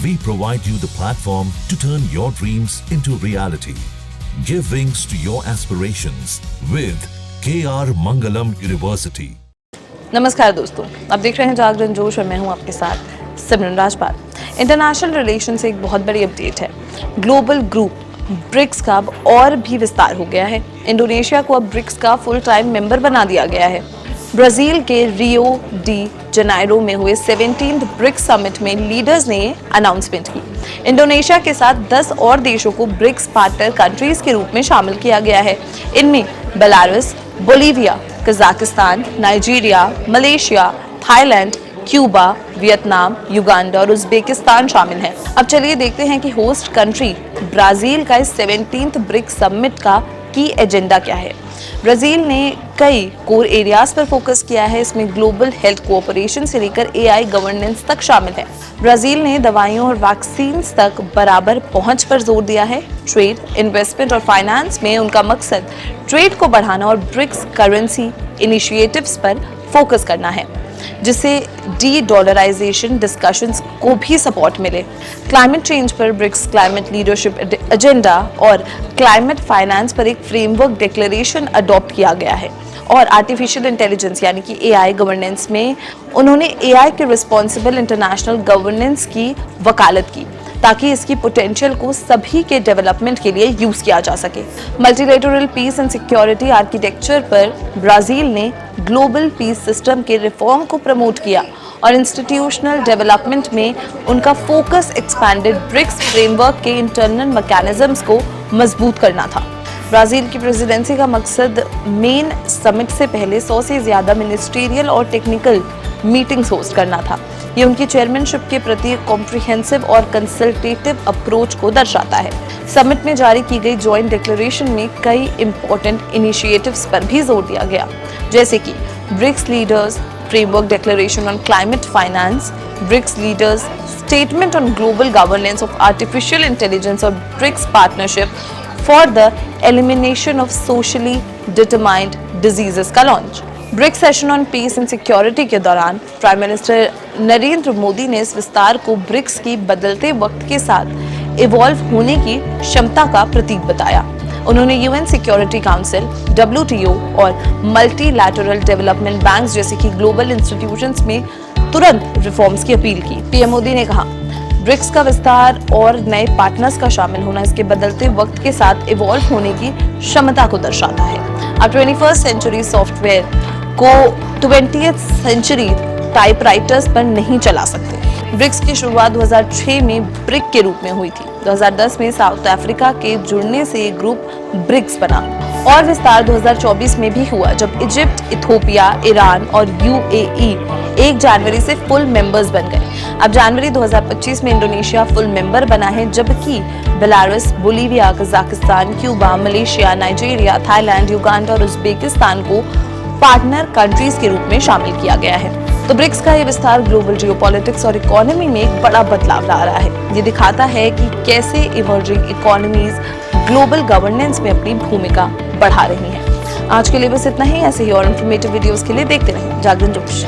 We provide you the platform to turn your dreams into reality. Give wings to your aspirations with KR Mangalam University. नमस्कार दोस्तों, आप देख रहे हैं जागरण जोश और मैं हूं आपके साथ सिमरन राजपाल। इंटरनेशनल रिलेशन से एक बहुत बड़ी अपडेट है। ग्लोबल ग्रुप ब्रिक्स का अब और भी विस्तार हो गया है। इंडोनेशिया को अब ब्रिक्स का फुल टाइम मेंबर बना दिया गया है। ब्राजील के रियो डी जनेरो में हुए 17th ब्रिक्स समिट में लीडर्स ने अनाउंसमेंट की। इंडोनेशिया के साथ 10 और देशों को ब्रिक्स पार्टनर कंट्रीज के रूप में शामिल किया गया है। इनमें Belarus, Bolivia, Kazakhstan, Nigeria, Malaysia, Thailand, Cuba, Vietnam, Uganda और उज्बेकिस्तान शामिल हैं। अब चलिए देखते हैं कि होस्ट कंट्री ब्राजील का इस 17th ब्रिक्स समिट का की एजेंडा क्या है। ब्राजील ने कई कोर एरियाज पर फोकस किया है। इसमें ग्लोबल हेल्थ कोऑपरेशन से लेकर एआई गवर्नेंस तक शामिल है। ब्राजील ने दवाइयों और वैक्सीन तक बराबर पहुंच पर जोर दिया है। ट्रेड, इन्वेस्टमेंट और फाइनेंस में उनका मकसद ट्रेड को बढ़ाना और ब्रिक्स करेंसी इनिशिएटिव्स पर फोकस करना है, जिससे डी-डॉलराइजेशन डिस्कशंस को भी सपोर्ट मिले। क्लाइमेट चेंज पर ब्रिक्स क्लाइमेट लीडरशिप एजेंडा और क्लाइमेट फाइनेंस पर एक फ्रेमवर्क डिक्लेरेशन अडॉप्ट किया गया है। और आर्टिफिशियल इंटेलिजेंस यानी कि एआई गवर्नेंस में उन्होंने एआई के रिस्पॉन्सिबल इंटरनेशनल गवर्नेंस की वकालत की, ताकि इसकी पोटेंशियल को सभी के डेवलपमेंट के लिए यूज किया जा सके। Multilateral peace and security architecture पर ब्राजील ने ग्लोबल पीस सिस्टम के रिफॉर्म को प्रमोट किया और इंस्टीट्यूशनल डेवलपमेंट में उनका फोकस एक्सपैंडेड ब्रिक्स फ्रेमवर्क के इंटरनल मैकेनिज्म्स को मजबूत करना था। ब्राजील की प्रेसिडेंसी का मकसद मेन समिट से पहले 100 से ज्यादा मिनिस्ट्रियल और टेक्निकल मीटिंग्स होस्ट करना था। ये उनकी चेयरमैनशिप के प्रति कॉम्प्रिहेंसिव और कंसल्टेटिव अप्रोच को दर्शाता है। समिट में जारी की गई जॉइंट डिक्लेरेशन में कई इंपॉर्टेंट इनिशिएटिव्स पर भी जोर दिया गया, जैसे कि BRICS leaders framework declaration on climate finance, BRICS leaders statement on global governance of artificial intelligence और BRICS partnership for the elimination of socially determined diseases का launch. BRICS session on peace and security के दौरान prime minister Narendra Modi ने इस विस्तार को BRICS की बदलते वक्त के साथ इवॉल्व होने की क्षमता का प्रतीक बताया। उन्होंने यूएन सिक्योरिटी काउंसिल, WTO और मल्टीलैटरल डेवलपमेंट बैंक्स जैसे कि ग्लोबल इंस्टीट्यूशंस में तुरंत रिफॉर्म्स की अपील की। पीएम मोदी ने कहा, ब्रिक्स का विस्तार और नए पार्टनर्स का शामिल होना इसके बदलते वक्त के साथ इवॉल्व होने की क्षमता को दर्शाता है। अब 21st सेंचुरी सॉफ्टवेयर को 20th सेंचुरी टाइपराइटर्स पर नहीं चला सकते। ब्रिक्स की शुरुआत 2006 में ब्रिक के रूप में हुई थी। 2010 में साउथ अफ्रीका के जुड़ने से ग्रुप ब्रिक्स बना और विस्तार 2024 में भी हुआ, जब इजिप्ट, इथियोपिया, ईरान और UAE 1 जनवरी से फुल मेंबर्स बन गए। अब जनवरी 2025 में इंडोनेशिया फुल मेंबर बना है, जबकि Belarus, Bolivia, Kazakhstan, Cuba, Malaysia, Nigeria, Thailand, Uganda और उज्बेकिस्तान को पार्टनर कंट्रीज के रूप में शामिल किया गया है। तो ब्रिक्स का ये विस्तार ग्लोबल जियोपॉलिटिक्स और इकोनॉमी में एक बड़ा बदलाव ला रहा है। ये दिखाता है कि कैसे इमर्जिंग इकोनॉमीज ग्लोबल गवर्नेंस में अपनी भूमिका बढ़ा रही हैं। आज के लिए बस इतना ही। ऐसे ही और इन्फॉर्मेटिव वीडियोस के लिए देखते रहें जागरण जोश।